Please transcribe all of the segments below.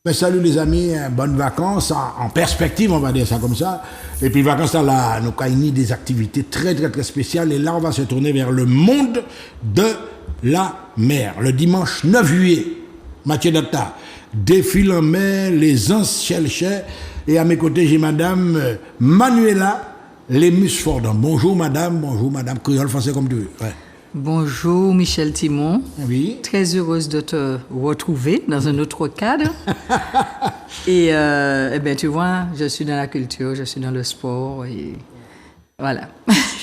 Ben, salut les amis, bonnes vacances, en perspective, on va dire ça comme ça. Et puis vacances, là, nous avons des activités très, très, très spéciales. Et là, on va se tourner vers le monde de la mer. Le dimanche 9 juillet, Mathieu Data, défile en mer, les Anses Chelcher. Et à mes côtés, j'ai madame Manuela Lemus-Fordon. Bonjour madame, créole français comme tu veux. Ouais. Bonjour Michel Timon. Oui. Très heureuse de te retrouver dans un autre cadre. Et eh bien, tu vois, je suis dans la culture, je suis dans le sport et voilà.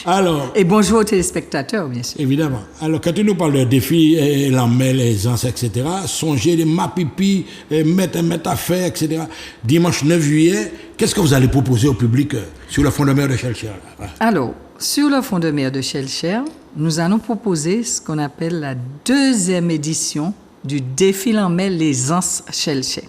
Alors, et bonjour aux téléspectateurs, bien sûr. Évidemment. Alors, quand tu nous parles de défis, l'emmêle, les ans, etc., songez les mapipi, mettre à faire, etc. Dimanche 9 juillet, qu'est-ce que vous allez proposer au public sur le fond de mer de Chelcher? Alors, sur le fond de mer de Chelcher, nous allons proposer ce qu'on appelle la deuxième édition du défi l'emmêle les Anses Chelcher.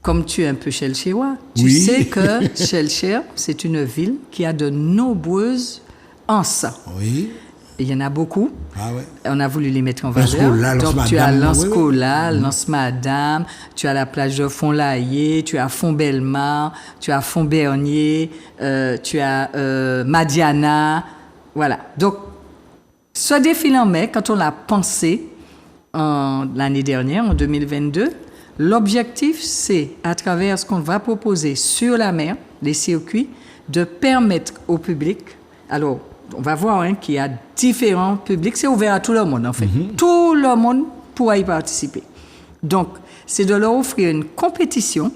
Comme tu es un peu chelcherois, tu sais que Chelcher, c'est une ville qui a de nombreuses anses. Oui. Il y en a beaucoup. Ah ouais. On a voulu les mettre en valeur. Donc, tu as Lance-Cola, Lance-Madame, tu as la plage de Fond-Laillé, tu as Font-Bellemare, tu as Font-Bernier, tu as Madiana. Voilà. Donc, ce défi en mai, quand on l'a pensé l'année dernière, en 2022, l'objectif, c'est, à travers ce qu'on va proposer sur la mer, les circuits, de permettre au public, alors, on va voir qu'il y a différents publics, c'est ouvert à tout le monde, en fait. Tout le monde pourra y participer. Donc, c'est de leur offrir une compétition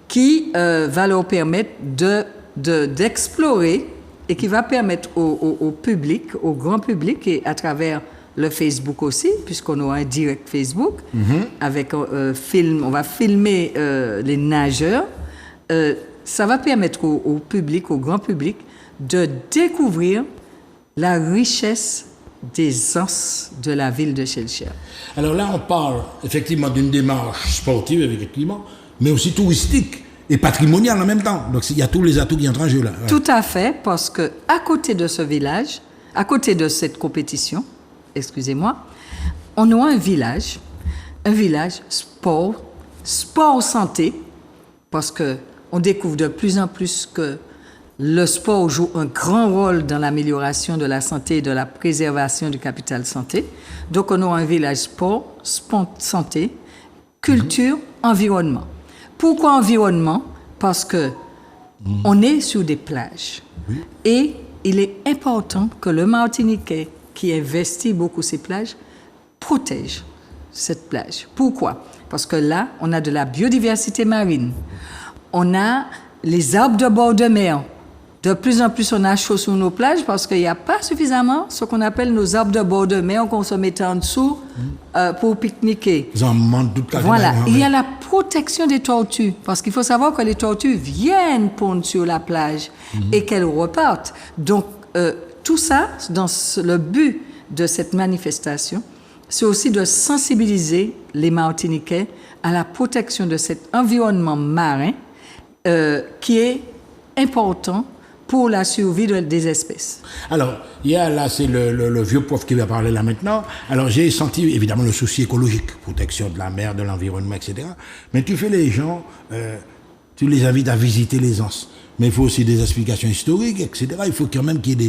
qui va leur permettre d'explorer et qui va permettre au public, au grand public, et à travers le Facebook aussi, puisqu'on aura un direct Facebook, avec on va filmer les nageurs. Ça va permettre au public, au grand public, de découvrir la richesse des anses de la ville de Chelcher. Alors là, on parle effectivement d'une démarche sportive, effectivement, mais aussi touristique et patrimoniale en même temps. Donc il y a tous les atouts qui entrent en jeu là. Ouais. Tout à fait, parce que à côté de ce village, à côté de cette compétition, excusez-moi, on a un village sport santé, parce que on découvre de plus en plus que le sport joue un grand rôle dans l'amélioration de la santé et de la préservation du capital santé. Donc, on a un village sport santé, culture, environnement. Pourquoi environnement? Parce que on est sur des plages. Et il est important que le Martiniquais, qui investit beaucoup ces plages, protège cette plage. Pourquoi? Parce que là, on a de la biodiversité marine. On a les arbres de bord de mer. De plus en plus, on a chaud sur nos plages parce qu'il n'y a pas suffisamment ce qu'on appelle nos arbres de bord de mer qu'on se met en dessous pour pique-niquer. Ils en manquent toute la Voilà. Il y a la protection des tortues parce qu'il faut savoir que les tortues viennent pondre sur la plage et qu'elles repartent. Donc, tout ça, dans le but de cette manifestation, c'est aussi de sensibiliser les Martiniquais à la protection de cet environnement marin qui est important pour la survie des espèces. Alors, il y a là, c'est le vieux prof qui va parler là maintenant. Alors, j'ai senti évidemment le souci écologique, protection de la mer, de l'environnement, etc. Mais tu fais les gens, tu les invites à visiter les anses. Mais il faut aussi des explications historiques, etc. Il faut quand même qu'il y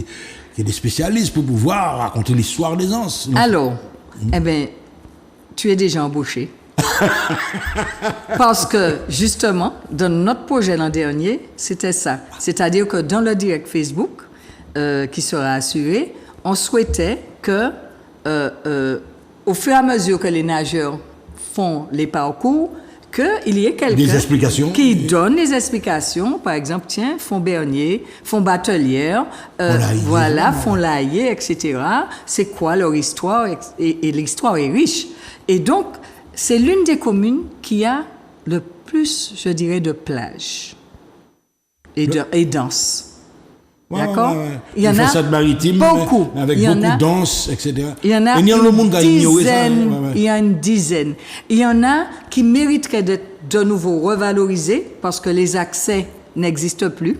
ait des spécialistes pour pouvoir raconter l'histoire des anses. Donc, alors, eh bien, tu es déjà embauché. Parce que, justement, dans notre projet l'an dernier, c'était ça. C'est-à-dire que dans le direct Facebook, qui sera assuré, on souhaitait que, au fur et à mesure que les nageurs font les parcours, qu'il y ait quelqu'un qui donne les explications. Par exemple, tiens, Font-Bernier, Font-Batelière, voilà, Font-Laillé, etc. C'est quoi leur histoire? Et l'histoire est riche. Et donc, c'est l'une des communes qui a le plus, je dirais, de plages et danses. D'accord? Il y en a maritime, beaucoup. Avec beaucoup de danses, etc. Il y en a une dizaine. Il y en a qui mériteraient d'être de nouveau revalorisés parce que les accès n'existent plus.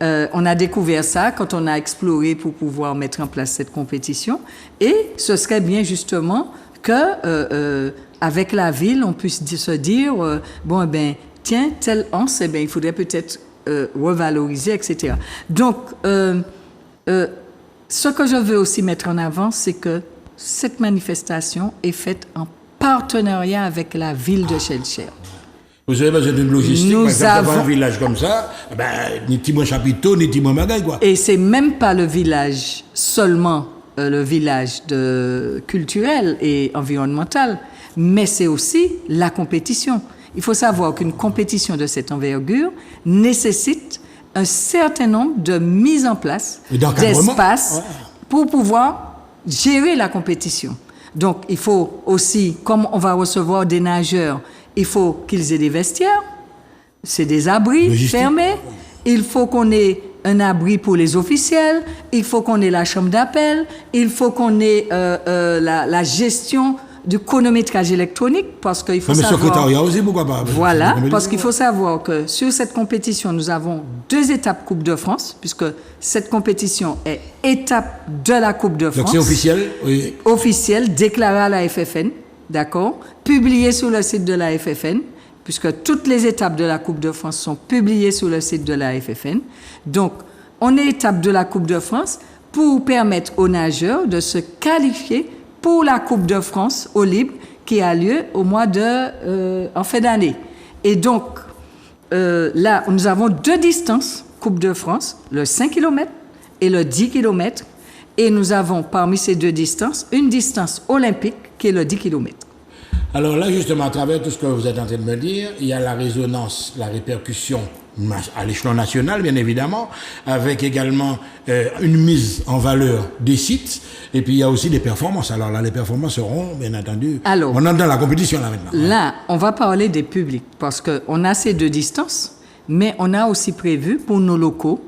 On a découvert ça quand on a exploré pour pouvoir mettre en place cette compétition. Et ce serait bien justement que avec la ville, on puisse se dire, bon, eh ben, tiens, telle anse, eh ben, il faudrait peut-être revaloriser, etc. Donc, ce que je veux aussi mettre en avant, c'est que cette manifestation est faite en partenariat avec la ville de Shellcher. Vous savez, c'est une logistique. Nous par exemple, avons... dans un village comme ça, ben, ni Timon Chapiteau, ni Timon Magaï, quoi. Et c'est même pas le village seulement, le village culturel et environnemental, mais c'est aussi la compétition. Il faut savoir qu'une compétition de cette envergure nécessite un certain nombre de mises en place d'espace pour pouvoir gérer la compétition. Donc, il faut aussi, comme on va recevoir des nageurs, il faut qu'ils aient des vestiaires, c'est des abris fermés, il faut qu'on ait un abri pour les officiels, il faut qu'on ait la chambre d'appel, il faut qu'on ait la gestion du chronométrage électronique, parce qu'il faut savoir... Mais secrétariat aussi, pourquoi pas? Voilà, parce qu'il faut savoir que sur cette compétition, nous avons 2 étapes Coupe de France, puisque cette compétition est étape de la Coupe de France. Donc c'est officiel? Oui. Officiel, déclaré à la FFN, d'accord? Publié sur le site de la FFN, puisque toutes les étapes de la Coupe de France sont publiées sur le site de la FFN. Donc, on est étape de la Coupe de France pour permettre aux nageurs de se qualifier pour la Coupe de France au libre qui a lieu au mois en fin d'année. Et donc, là, nous avons 2 distances Coupe de France, le 5 km et le 10 km. Et nous avons parmi ces 2 distances, une distance olympique qui est le 10 km. Alors là, justement, à travers tout ce que vous êtes en train de me dire, il y a la résonance, la répercussion à l'échelon national, bien évidemment, avec également une mise en valeur des sites, et puis il y a aussi des performances. Alors là, les performances seront, bien entendu, alors, on est dans la compétition là maintenant. Là, on va parler des publics, parce qu'on a ces 2 distances, mais on a aussi prévu pour nos locaux,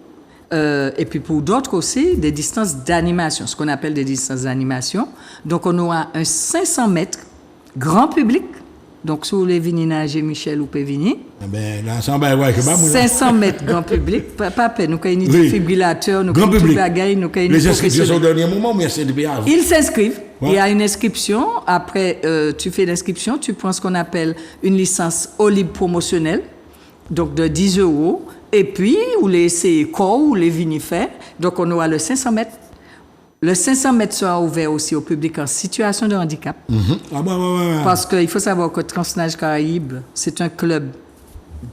et puis pour d'autres aussi, des distances d'animation, ce qu'on appelle des distances d'animation. Donc on aura un 500 mètres grand public, donc si vous voulez venir nager Michel ou Pévini. Ben, là, 500 mètres grand public, pas peine, nous avons des défibrillateurs, nous avons des bagailles, nous avons les inscriptions sont au dernier moment, mais c'est depuis avant. Ils s'inscrivent, ouais. Il y a une inscription, après tu fais l'inscription, tu prends ce qu'on appelle une licence au libre promotionnelle, donc de 10 €, et puis, ou les CECO, ou les vinifères, donc on aura le 500 mètres. Le 500 mètres sera ouvert aussi au public en situation de handicap. Ah bah, ouais. Parce qu'il faut savoir que Transnage Caraïbes, c'est un club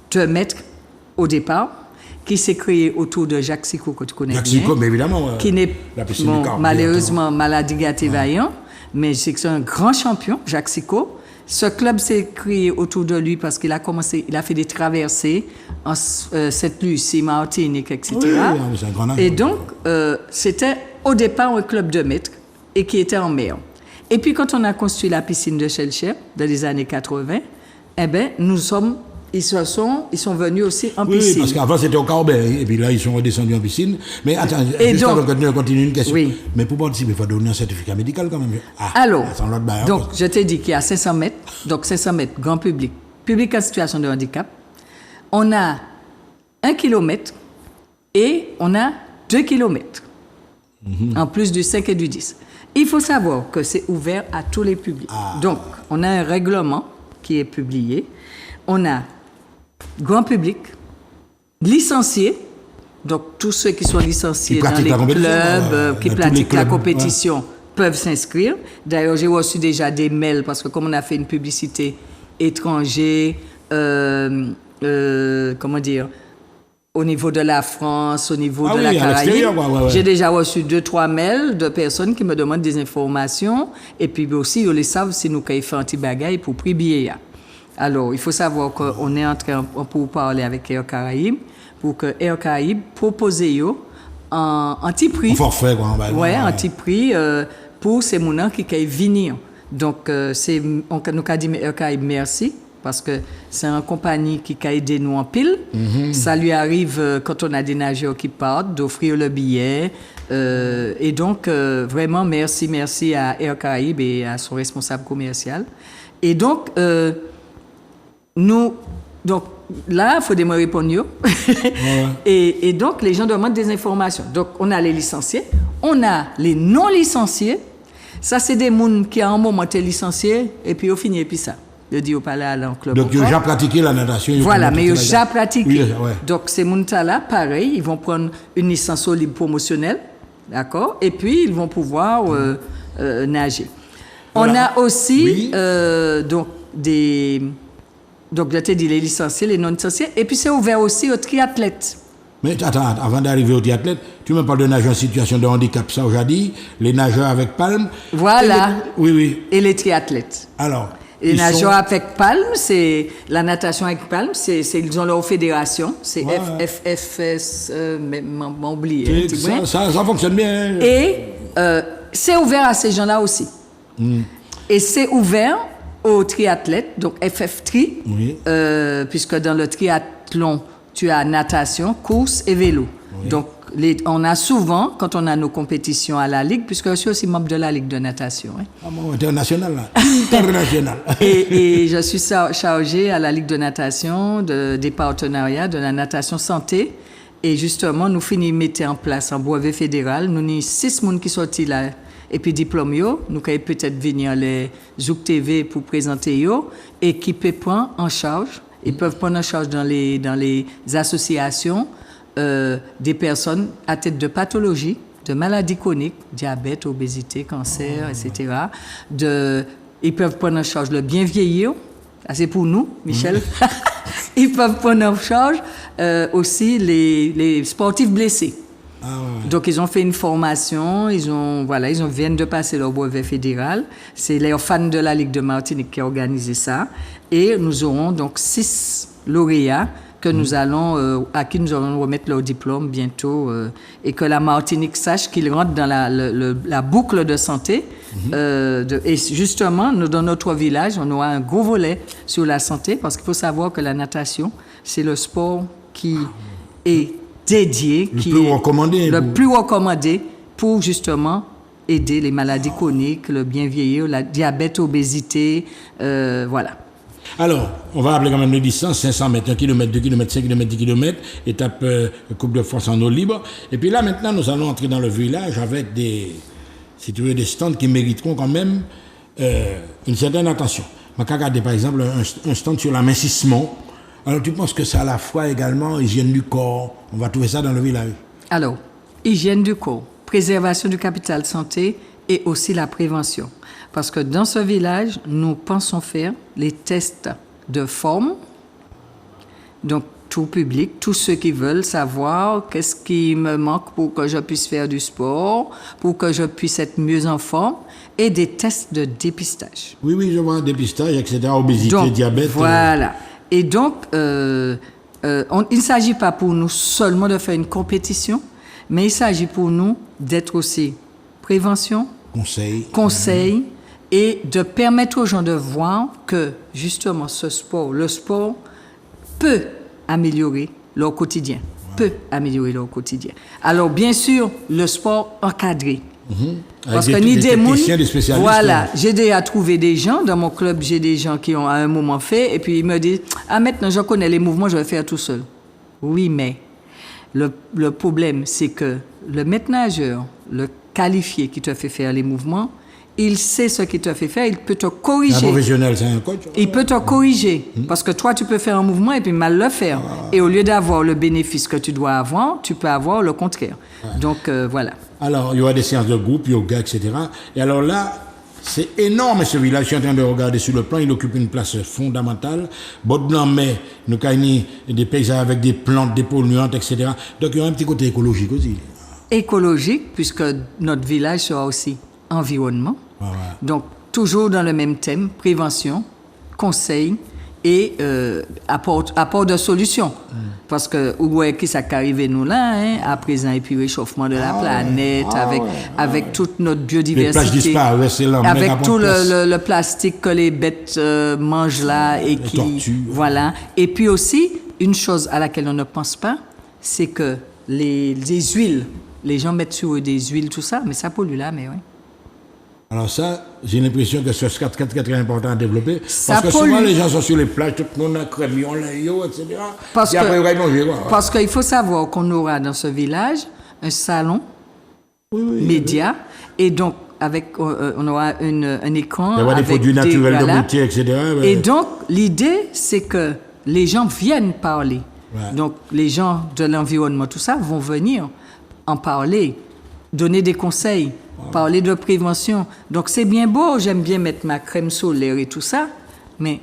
de maîtres au départ, qui s'est créé autour de Jacques Sicot, que tu connais bien. Jacques Sicot, mais évidemment. Qui n'est malheureusement maladie gâté vaillant, mais c'est un grand champion, Jacques Sicot. Ce club s'est créé autour de lui parce qu'il a commencé, il a fait des traversées en Sainte-Lucie, Martinique, etc. Oui, c'est un grand nageur. Et donc, c'était au départ un club de maîtres et qui était en mer. Et puis, quand on a construit la piscine de Shellcher dans les années 80, eh bien, ils sont venus aussi en piscine. Oui, parce qu'avant c'était au Carbet, et puis là ils sont redescendus en piscine. Mais attends, juste avant de continuer une question. Oui. Mais pour participer, il faut donner un certificat médical quand même. Alors, donc je t'ai dit qu'il y a 500 mètres, donc 500 mètres, grand public, public en situation de handicap. On a 1 km et on a 2 km, en plus du 5 et du 10. Il faut savoir que c'est ouvert à tous les publics. Donc, on a un règlement qui est publié. On a grand public, licenciés, donc tous ceux qui sont licenciés dans les clubs, qui pratiquent la compétition peuvent s'inscrire. D'ailleurs, j'ai reçu déjà des mails parce que comme on a fait une publicité étranger, comment dire, au niveau de la France, au niveau de la Caraïbe, j'ai déjà reçu 2-3 mails de personnes qui me demandent des informations et puis aussi, ils les savent si nous avons fait un petit bagage pour prix billet. Alors, il faut savoir qu'on est en train pour parler avec Air Caraïbes pour que Air Caraïbes propose un petit prix. Un forfait, quoi. Oui, un petit prix pour ces mounants qui peuvent venir. Donc, on nous a dit Air Caraïbes merci parce que c'est une compagnie qui a aidé nous en pile. Ça lui arrive quand on a des nageurs qui partent d'offrir le billet. Et donc, vraiment, merci à Air Caraïbes et à son responsable commercial. Et donc, donc là, il faut me répondre. Et donc, les gens demandent des informations. Donc, on a les licenciés, on a les non-licenciés. Ça, c'est des gens qui, à un moment, étaient licenciés, et puis, au fini, et puis ça. Je dis au palais à l'enclub. Donc, ils ont déjà pratiqué la natation. Voilà, mais ils ont déjà pratiqué. Oui, ouais. Donc, ces gens-là, pareil, ils vont prendre une licence au libre promotionnelle, d'accord? Et puis, ils vont pouvoir nager. Voilà. On a aussi, Oui. donc, donc, je t'ai dit les licenciés, les non-licenciés, et puis c'est ouvert aussi aux triathlètes. Mais attends, avant d'arriver aux triathlètes, tu me parles de nageurs en situation de handicap, ça aujourd'hui, les nageurs avec palme. Voilà. Oui, oui. Et les triathlètes. Alors. Les nageurs avec palme, c'est la natation avec palme, ils ont leur fédération, c'est Ouais. FFS, m'en oublié. Ça fonctionne bien. Et c'est ouvert à ces gens-là aussi. Et c'est ouvert aux triathlètes, donc FF3, Oui. puisque dans le triathlon, tu as natation, course et vélo. Oui. Donc, on a souvent, quand on a nos compétitions à la Ligue, puisque je suis aussi membre de la Ligue de natation. Hein. Ah bon, international, là. International. et je suis chargée à la Ligue de natation des partenariats de la natation santé. Et justement, nous finissons de mettre en place un brevet fédéral. Nous avons 6 personnes qui sont sortis là. Et puis, diplôme, nous pouvons peut-être venir les Zouk TV pour présenter yo, et qui peuvent prendre en charge. Ils peuvent prendre en charge dans les associations des personnes à tête de pathologie, de maladies chroniques, diabète, obésité, cancer, etc. Ils peuvent prendre en charge le bien vieillir. Ah, c'est pour nous, Michel. Ils peuvent prendre en charge aussi les sportifs blessés. Ah, ouais. Donc, ils ont fait une formation, ils viennent de passer leur brevet fédéral. C'est les fans de la Ligue de Martinique qui a organisé ça. Et nous aurons donc 6 lauréats à qui nous allons remettre leur diplôme bientôt, et que la Martinique sache qu'ils rentrent dans la boucle de santé. Et justement, dans notre village, on aura un gros volet sur la santé, parce qu'il faut savoir que la natation, c'est le sport qui est dédié, le plus recommandé pour justement aider les maladies chroniques, le bien vieillir, la diabète, obésité, voilà. Alors, on va appeler quand même les distances, 500 mètres, 1 km, 2 km, 5 km, 10 km, étape Coupe de France en eau libre. Et puis là, maintenant, nous allons entrer dans le village avec des stands qui mériteront quand même une certaine attention. On va regarder par exemple un stand sur l'amincissement. Alors, tu penses que c'est à la fois également hygiène du corps? On va trouver ça dans le village. Alors, hygiène du corps, préservation du capital santé et aussi la prévention. Parce que dans ce village, nous pensons faire les tests de forme. Donc, tout public, tous ceux qui veulent savoir qu'est-ce qui me manque pour que je puisse faire du sport, pour que je puisse être mieux en forme, et des tests de dépistage. Oui, je vois, dépistage, etc., obésité, donc, diabète. Voilà. Et donc, il ne s'agit pas pour nous seulement de faire une compétition, mais il s'agit pour nous d'être aussi prévention, conseil, et de permettre aux gens de voir que, justement, le sport peut améliorer leur quotidien. Alors, bien sûr, le sport encadré. Parce que ni des spécialistes. Voilà, j'ai déjà trouvé des gens, dans mon club, j'ai des gens qui ont à un moment fait, et puis ils me disent, maintenant je connais les mouvements, je vais faire tout seul. Oui, mais le problème, c'est que le maître nageur, le qualifié qui te fait faire les mouvements, il sait ce qu'il te fait faire, il peut te corriger. Un professionnel, c'est un coach. Il peut te corriger, parce que toi, tu peux faire un mouvement et puis mal le faire. Et au lieu d'avoir le bénéfice que tu dois avoir, tu peux avoir le contraire. Donc, voilà. Alors, il y aura des séances de groupe, yoga, etc. Et alors là, c'est énorme ce village. Je suis en train de regarder sur le plan, il occupe une place fondamentale. Bord-Blanc, mais nous avons des paysages avec des plantes, des polluantes, etc. Donc, il y a un petit côté écologique aussi. Écologique, puisque notre village sera aussi environnement. Donc, toujours dans le même thème, prévention, conseil et apport de solutions. Parce que, qui ça arrive nous là, à présent, et puis réchauffement de la planète, avec toute notre biodiversité, avec tout le plastique que les bêtes mangent là, et qui... Tortues. Voilà. Et puis aussi, une chose à laquelle on ne pense pas, c'est que les huiles, les gens mettent sur eux des huiles, tout ça, mais ça pollue là, mais oui. Alors ça, j'ai l'impression que c'est très important à développer. Parce que souvent, les gens sont sur les plages, tout le monde a crémé, on l'a eu, etc. Parce qu'il faut savoir qu'on aura dans ce village un salon média. Et donc, on aura un écran. Il y aura des avec produits naturels voilà. de beauté, etc. Et donc, l'idée, c'est que les gens viennent parler. Ouais. Donc, les gens de l'environnement, tout ça, vont venir en parler, donner des conseils, parler de prévention. Donc, c'est bien beau, j'aime bien mettre ma crème solaire et tout ça, mais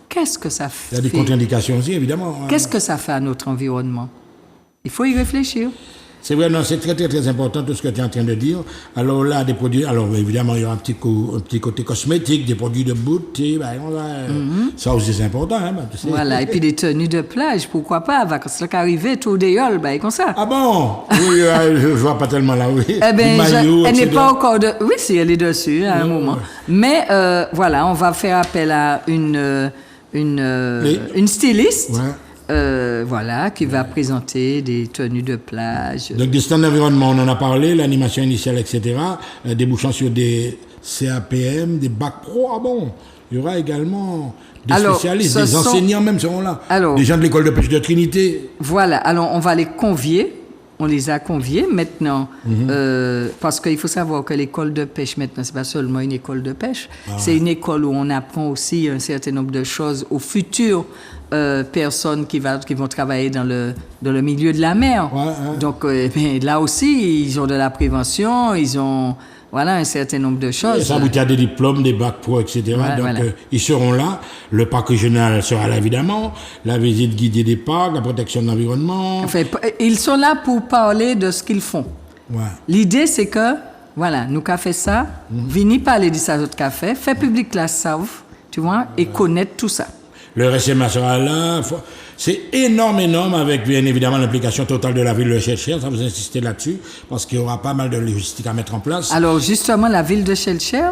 qu'est-ce que ça fait? Il y a des contre-indications aussi, évidemment. Qu'est-ce que ça fait à notre environnement? Il faut y réfléchir. C'est vrai, non, c'est très, très, très important tout ce que tu es en train de dire. Alors là, des produits, alors évidemment, il y aura un petit côté cosmétique, des produits de beauté, ben, ça aussi c'est important, hein, ben, tu sais. Voilà, et puis des tenues de plage, pourquoi pas, vacances arriver, tout déole, ben, comme ça. Ah bon? Oui, je vois pas tellement là, oui. Eh bien, elle n'est pas encore de... Oui, si, elle est dessus à un moment. Mais voilà, on va faire appel à une styliste. Ouais. Voilà, qui va présenter des tenues de plage. Donc, des stands d'environnement, on en a parlé, l'animation initiale, etc., débouchant sur des CAPM, des bacs pro. Ah bon? Il y aura également des spécialistes, des enseignants même seront là. Alors, des gens de l'école de pêche de Trinité. Voilà, alors on va les convier. On les a conviés maintenant, parce qu'il faut savoir que l'école de pêche, maintenant, c'est pas seulement une école de pêche, c'est une école où on apprend aussi un certain nombre de choses aux futures personnes qui vont travailler dans le milieu de la mer. Donc, là aussi, ils ont de la prévention, ils ont... Voilà, un certain nombre de choses. Ça vous a des diplômes, des bacs pro, etc. Ouais, donc, ils seront là. Le parc régional sera là, évidemment. La visite guidée des parcs, la protection de l'environnement. Enfin, ils sont là pour parler de ce qu'ils font. Ouais. L'idée, c'est que, voilà, nous qu'a fait ça, venez parler de ça, autres café, fait public la savent, tu vois, et connaître tout ça. Le RSMA sera là. C'est énorme, avec bien évidemment l'implication totale de la ville de Shelcher. Ça vous insistez là-dessus, parce qu'il y aura pas mal de logistique à mettre en place. Alors justement, la ville de Shelcher,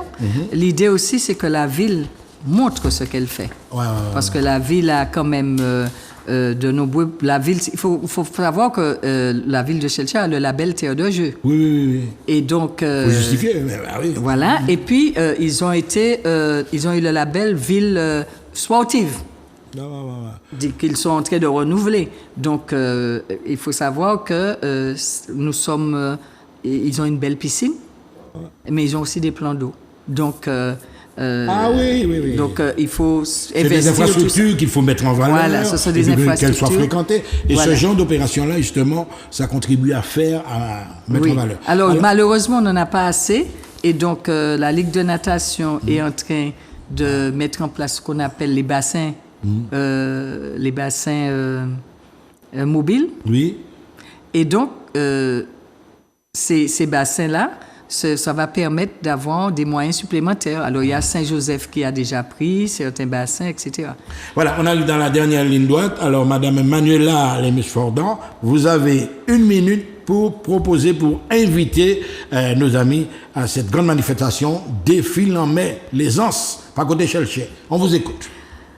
l'idée aussi, c'est que la ville montre ce qu'elle fait. Parce que la ville a quand même de nombreux... La ville, il faut savoir que la ville de Shelcher a le label Terre de Jeux. Oui. Et donc... faut justifier, oui. Voilà. Et puis, ils ont eu le label ville sportive. Dit qu'ils sont en train de renouveler. Donc, il faut savoir que ils ont une belle piscine, mais ils ont aussi des plans d'eau. Donc, oui. Donc, il faut investir. C'est des infrastructures qu'il faut mettre en valeur. Voilà, ce sont des infrastructures. Qu'elles soient fréquentées. Et ce genre d'opération-là, justement, ça contribue à mettre en valeur. Alors, malheureusement, on n'en a pas assez. Et donc, la Ligue de natation est en train de mettre en place ce qu'on appelle les bassins. Mobiles. Oui. Et donc, ces bassins-là, ça va permettre d'avoir des moyens supplémentaires. Alors, il y a Saint-Joseph qui a déjà pris certains bassins, etc. Voilà, on arrive dans la dernière ligne droite. Alors, Madame Manuela Lemus-Fordan, vous avez 1 minute pour proposer, pour inviter nos amis à cette grande manifestation Défile en mai, les Anses, par côté Shelcher. On vous écoute.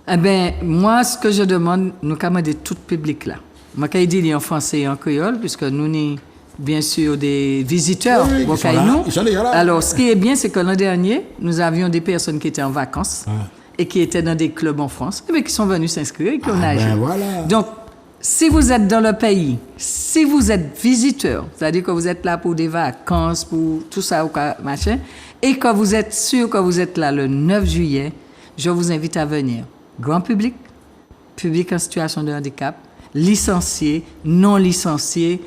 Eh bien, moi, ce que je demande, nous commander tout public là. Moi, quand je dis en français et en créole, puisque nous sommes bien sûr des visiteurs. Oui, ils sont déjà là. Alors, ce qui est bien, c'est que l'an dernier, nous avions des personnes qui étaient en vacances et qui étaient dans des clubs en France, et qui sont venus s'inscrire et qui ont nagé. Voilà. Donc, si vous êtes dans le pays, si vous êtes visiteur, c'est-à-dire que vous êtes là pour des vacances, pour tout ça, machin, et que vous êtes sûr que vous êtes là le 9 juillet, je vous invite à venir. Grand public, public en situation de handicap, licenciés, non licenciés,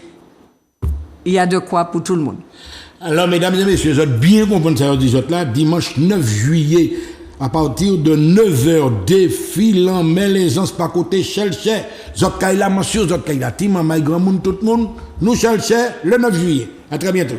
il y a de quoi pour tout le monde. Alors, mesdames et messieurs, vous êtes bien comprendre ça, vous là, dimanche 9 juillet, à partir de 9h, défile en mai les Anses par côté Shelcher. Zot Kaila, monsieur, Zot Kaila, Tim, my grand monde, tout le monde, nous Shelcher, le 9 juillet. À très bientôt.